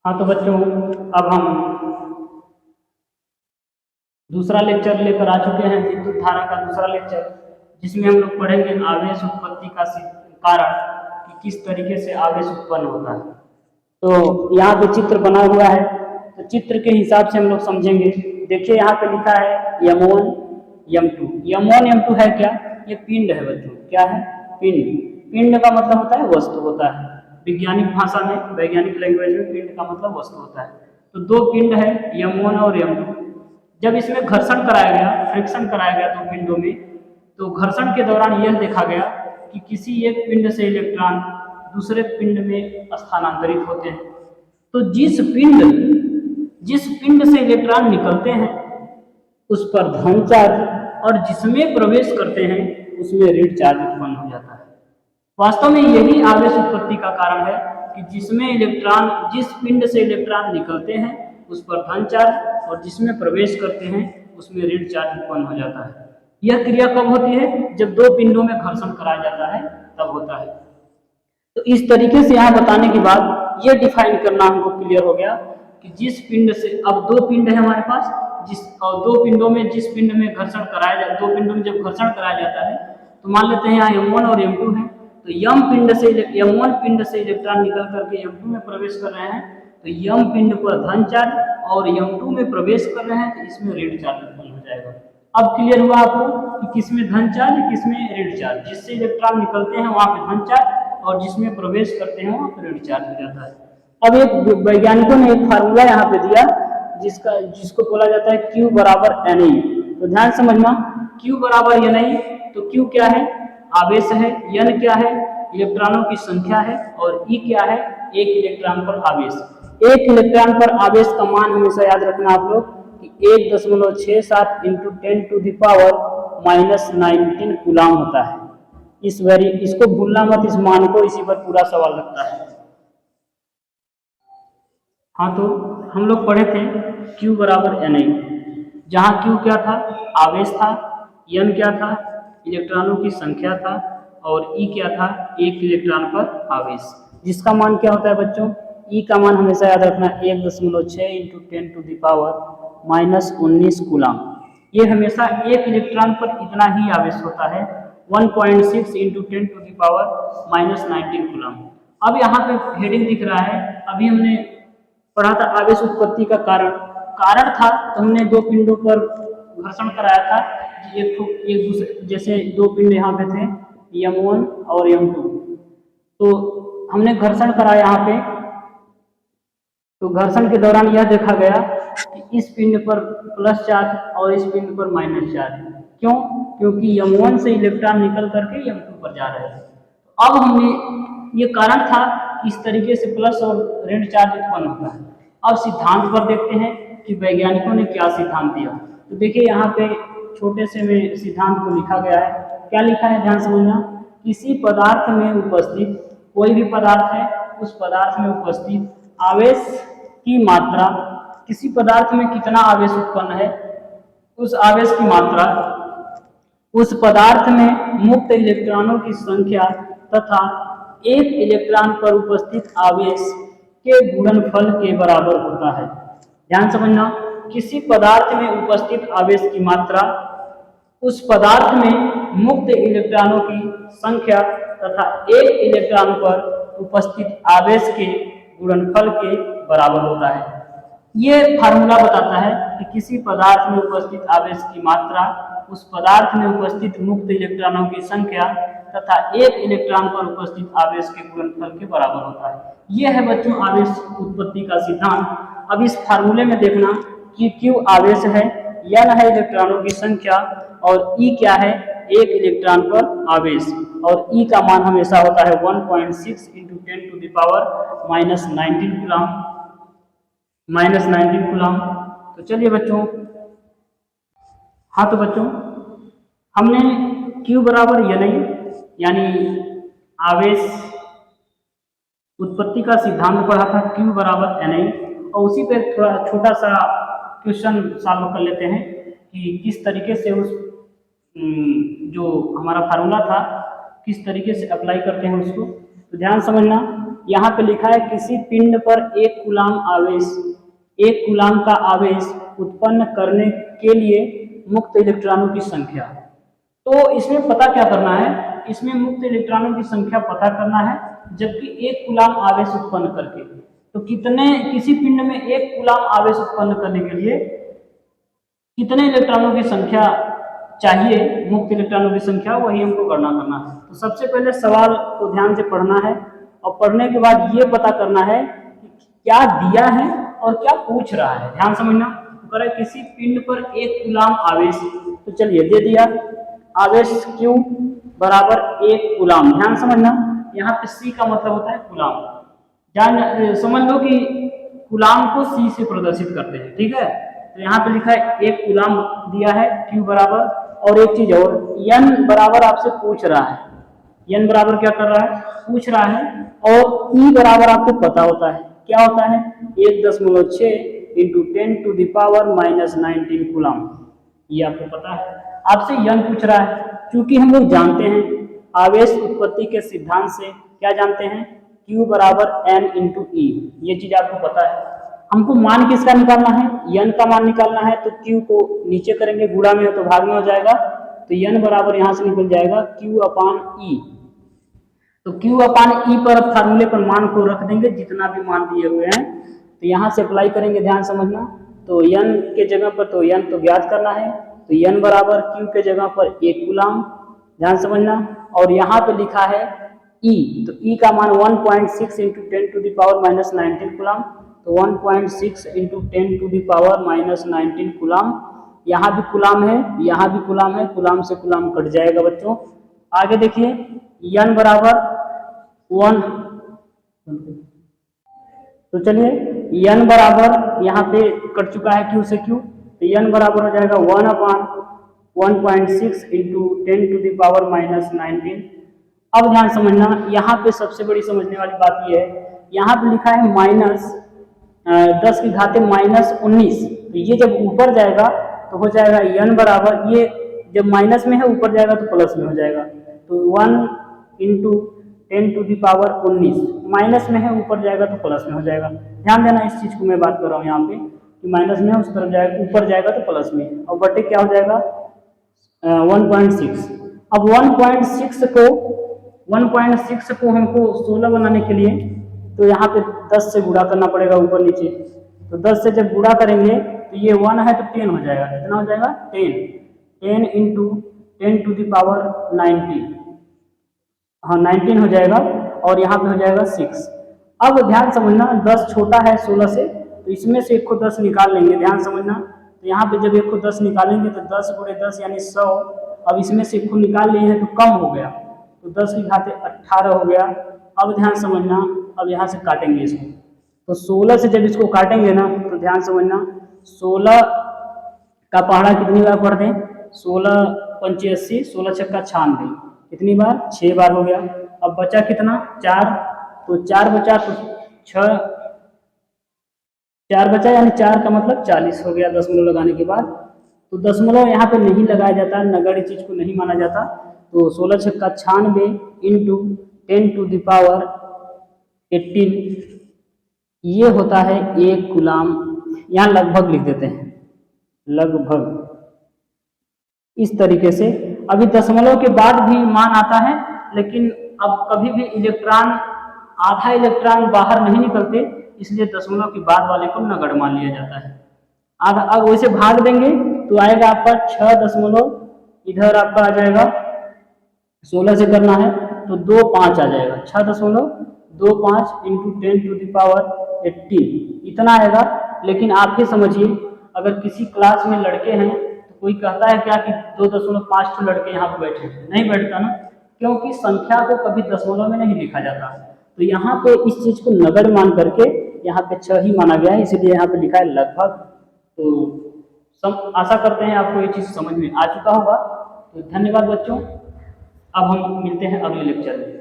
हाँ तो बच्चों, अब हम दूसरा लेक्चर लेकर आ चुके हैं, विद्युत धारा का दूसरा लेक्चर, जिसमें हम लोग पढ़ेंगे आवेश उत्पत्ति का कारण कि किस तरीके से आवेश उत्पन्न होता है। तो यहाँ पे चित्र बना हुआ है, तो चित्र के हिसाब से हम लोग समझेंगे। देखिए यहाँ पे लिखा है M1 M2। M1 M2 है क्या? ये पिंड है बच्चों। क्या है? पिंड। पिंड का मतलब होता है वस्तु होता है। वैज्ञानिक भाषा में, वैज्ञानिक लैंग्वेज में पिंड का मतलब वस्तु होता है। तो दो पिंड है M1 और M2। जब इसमें घर्षण कराया गया, फ्रिक्शन कराया गया दो पिंडों में, तो घर्षण के दौरान यह देखा गया कि किसी एक पिंड से इलेक्ट्रॉन दूसरे पिंड में स्थानांतरित होते हैं। तो जिस पिंड से इलेक्ट्रॉन निकलते हैं उस पर धन चार्ज और जिसमें प्रवेश करते हैं उसमें ऋण चार्ज उत्पन्न हो जाता है। वास्तव में यही आवेश उत्पत्ति का कारण है कि जिस पिंड से इलेक्ट्रॉन निकलते हैं उस पर धन चार्ज और जिसमें प्रवेश करते हैं उसमें ऋण चार्ज उत्पन्न हो जाता है। यह क्रिया कब होती है? जब दो पिंडों में घर्षण कराया जाता है तब होता है। तो इस तरीके से यहाँ बताने के बाद यह डिफाइन करना हमको क्लियर हो गया कि जिस पिंड से, अब दो पिंड है हमारे पास, दो पिंडों में जिस पिंड में घर्षण कराया जाता है, दो पिंडों में जब घर्षण कराया जाता है तो मान लेते हैं यहाँ M1 और M2 है। तो M1 पिंड से इलेक्ट्रॉन निकल करके M2 में प्रवेश कर रहे हैं, तो M पिंड पर धन चार्ज और M2 में प्रवेश कर रहे हैं तो इसमें ऋण चार्ज उत्पन्न हो जाएगा। अब क्लियर हुआ आपको कि किसमें धन चार्ज, किसमें ऋण चार्ज। जिससे इलेक्ट्रॉन निकलते हैं वहां पे धन चार्ज और जिसमें प्रवेश करते हैं वहां पर ऋण चार्ज हो जाता है। अब एक वैज्ञानिकों ने एक फार्मूला यहाँ पे दिया जिसको बोला जाता है Q बराबर NI। तो ध्यान समझना, Q बराबर NI। तो Q क्या है? आवेश है। N क्या है? इलेक्ट्रॉनों की संख्या है। और E क्या है? एक इलेक्ट्रॉन पर आवेश। एक इलेक्ट्रॉन पर आवेश का मान हमेशा याद रखना आप लोग कि 1.67 × 10⁻⁻19 कूलाम होता है। इसको भूलना मत, इस मान को, इसी पर पूरा सवाल लगता है। हाँ तो हम लोग पढ़े थे Q बराबर NI, जहाँ Q क्या था? आवेश था। N क्या था? इलेक्ट्रॉनों की संख्या था। और E क्या था? एक इलेक्ट्रॉन पर आवेश। जिसका मान क्या होता है बच्चों? E का मान हमेशा याद रखना 1.6 × 10⁻⁻19 कूलाम। ये हमेशा एक इलेक्ट्रॉन पर इतना ही आवेश होता है, 1.6 × 10⁻⁻19 कूलाम। अब यहाँ पे हेडिंग दिख रहा है, अभी हमने पढ़ा था आवेश उत्पत्ति का कारण था। तो हमने दो पिंडों पर घर्षण कराया था, एक दूसरे, जैसे दो पिंड यहाँ पे थे M1 और M2। तो हमने घर्षण कराया यहाँ पे, तो घर्षण के दौरान यह देखा गया कि इस पिंड पर प्लस चार्ज और इस पिंड पर माइनस चार्ज। क्यों? क्योंकि M1 से इलेक्ट्रॉन निकल करके M2 पर जा रहे थे। अब हमने ये कारण था कि इस तरीके से प्लस और ऋण चार्ज उत्पन्न होता है। अब सिद्धांत पर देखते हैं कि वैज्ञानिकों ने क्या सिद्धांत दिया। तो देखिए यहाँ पे छोटे से में सिद्धांत को लिखा गया है। क्या लिखा है? ध्यान समझना। किसी पदार्थ में उपस्थित, कोई भी पदार्थ है, उस पदार्थ में उपस्थित आवेश की मात्रा, किसी पदार्थ में कितना आवेश उत्पन्न है, उस आवेश की मात्रा उस पदार्थ में मुक्त इलेक्ट्रॉनों की संख्या तथा एक इलेक्ट्रॉन पर उपस्थित आवेश के गुणनफल के बराबर होता है। ध्यान समझना, किसी पदार्थ में उपस्थित आवेश की मात्रा उस पदार्थ में मुक्त इलेक्ट्रॉनों की संख्या तथा एक इलेक्ट्रॉन पर उपस्थित आवेश के गुणनफल के बराबर होता है। ये फार्मूला बताता है कि किसी पदार्थ में उपस्थित आवेश की मात्रा उस पदार्थ में उपस्थित मुक्त इलेक्ट्रॉनों की संख्या तथा एक इलेक्ट्रॉन पर उपस्थित आवेश के गुणनफल के बराबर होता है। यह है बच्चों आवेश उत्पत्ति का सिद्धांत। अब इस फार्मूले में देखना कि Q आवेश है, N है इलेक्ट्रॉनों की संख्या और E क्या है? एक इलेक्ट्रॉन पर आवेश। और E का मान हमेशा होता है 1.6 × 10⁻⁻19 कूलाम। तो चलिए बच्चों, हाँ तो बच्चों हमने Q बराबर NI यानी आवेश उत्पत्ति का सिद्धांत पढ़ा था, Q बराबर NI। और उसी पे थोड़ा छोटा सा क्वेश्चन सॉल्व कर लेते हैं कि किस तरीके से उस जो हमारा फार्मूला था किस तरीके से अप्लाई करते हैं उसको। तो ध्यान समझना, यहाँ पे लिखा है किसी पिंड पर एक कूलाम का आवेश उत्पन्न करने के लिए मुक्त इलेक्ट्रॉनों की संख्या। तो इसमें पता क्या करना है, इसमें मुक्त इलेक्ट्रॉनों की संख्या पता करना है, जबकि एक कूलाम आवेश उत्पन्न करके। तो किसी पिंड में एक कूलाम आवेश उत्पन्न करने के लिए कितने इलेक्ट्रॉनों की संख्या चाहिए, मुक्त इलेक्ट्रॉनों की संख्या, वही हमको गणना करना है। तो सबसे पहले सवाल को ध्यान से पढ़ना है और पढ़ने के बाद ये पता करना है कि क्या दिया है और क्या पूछ रहा है। ध्यान समझना, तो किसी पिंड पर एक कूलाम आवेश, तो चलिए दे दिया आवेश Q बराबर एक कूलाम। ध्यान समझना, यहाँ पे C का मतलब होता है कूलाम। समझ लो कि कूलाम को C से प्रदर्शित करते हैं, ठीक है। तो यहाँ पे लिखा है एक कूलाम दिया है Q बराबर, और एक चीज और N बराबर आपसे पूछ रहा है। N बराबर क्या कर रहा है, पूछ रहा है। और E बराबर आपको पता होता है, क्या होता है, 1.6 इंटू 10⁻⁻19 कूलाम, ये आपको पता है। आपसे N पूछ रहा है, क्योंकि हम लोग जानते हैं आवेश उत्पत्ति के सिद्धांत से, क्या जानते हैं, Q बराबर N इंटू E, ये चीज आपको पता है। हमको मान किसका निकालना है, N का मान निकालना है। तो Q को नीचे करेंगे, गुणा में तो भाग में हो जाएगा, तो N बराबर यहाँ से निकल जाएगा Q अपान E। तो Q अपान E पर फार्मूले पर मान को रख देंगे, जितना भी मान दिए हुए हैं, तो यहाँ से अप्लाई करेंगे। ध्यान समझना, तो N के जगह पर तो N तो ज्ञात करना है, तो N बराबर Q के जगह पर एक कूलाम। ध्यान समझना, और यहाँ पे लिखा है E, तो E का मान 1.6 इंटू 10⁻⁻19 कूलाम, तो 1.6 इंटू 10⁻⁻19 कूलाम। यहाँ भी कूलाम है, यहाँ भी कूलाम है, कूलाम से कूलाम कट जाएगा बच्चों। आगे देखिए, N बराबर 1, तो चलिए N बराबर यहाँ पे कट चुका है Q से Q, तो N बराबर हो जाएगा 1/1.6 इंटू 10⁻⁻19। अब ध्यान समझना, यहाँ पे सबसे बड़ी समझने वाली बात यह है, यहाँ पे लिखा है -10⁻⁻19, तो ये जब ऊपर जाएगा तो हो जाएगा N बराबर, ये जब माइनस में है ऊपर जाएगा तो प्लस में हो जाएगा, तो 1 इंटू 10⁻19, माइनस में है ऊपर जाएगा तो प्लस में हो जाएगा। ध्यान देना, इस चीज को मैं बात कर रहा हूँ यहाँ पे कि माइनस में है उस तरफ जाएगा, ऊपर जाएगा तो प्लस में, और बटे क्या हो जाएगा 1.6। अब 1.6 को हमको 16 बनाने के लिए तो यहाँ पे 10 से गुणा करना पड़ेगा ऊपर नीचे, तो 10 से जब गुणा करेंगे तो ये 1 है तो 10 हो जाएगा। कितना हो जाएगा, 10 इंटू 10⁻90, हाँ 19 हो जाएगा, और यहाँ पे हो जाएगा 6। अब ध्यान समझना, 10 छोटा है 16 से, तो इसमें से 1 को 10 निकाल लेंगे। ध्यान समझना, तो यहाँ पे जब 1 को 10 निकालेंगे तो 10 गुणे 10 यानी 100। अब इसमें से 1 को निकाल लिए हैं तो कम हो गया, तो 10 की घाते 18 हो गया। अब ध्यान समझना, अब यहाँ से काटेंगे इसको, तो 16 से जब इसको काटेंगे ना, तो ध्यान समझना 16 का पहाड़ा कितनी बार पढ़ दें, 16 पंचे 80, 16 छक्का 96, कितनी बार, 6 बार हो गया। अब बचा कितना, 4, तो 4 बचा तो 6, 4 बचा यानी 4 का मतलब 40 हो गया दशमलव लगाने के बाद। तो दशमलव यहाँ पे नहीं लगाया जाता, नगण्य चीज को नहीं माना जाता, तो 16 छक्का 96 इंटू 10⁻18, ये होता है एक कूलाम। यहाँ लगभग लिख देते हैं, लगभग इस तरीके से। अभी दशमलव के बाद भी मान आता है, लेकिन अब कभी भी इलेक्ट्रॉन, आधा इलेक्ट्रॉन बाहर नहीं निकलते, इसलिए दशमलव के बाद वाले को नगण्य मान लिया जाता है। आधा, अब वैसे भाग देंगे तो आएगा आपका 6 इधर आपका आ जाएगा, 16 से करना है तो 2 5 आ जाएगा, 6.25 इंटू 10⁻18, इतना आएगा। लेकिन आप ही समझिए, अगर किसी क्लास में लड़के हैं तो कोई कहता है क्या कि 2.5 लड़के यहाँ पे बैठे, नहीं बैठता ना, क्योंकि संख्या को कभी दशमलव में नहीं लिखा जाता। तो यहाँ पे इस चीज को नगण्य मान करके यहाँ पे 6 ही माना गया है, इसलिए यहाँ पे लिखा है लगभग। तो आशा करते हैं आपको ये चीज समझ में आ चुका होगा। तो धन्यवाद बच्चों, अब हम मिलते हैं अगले लेक्चर में।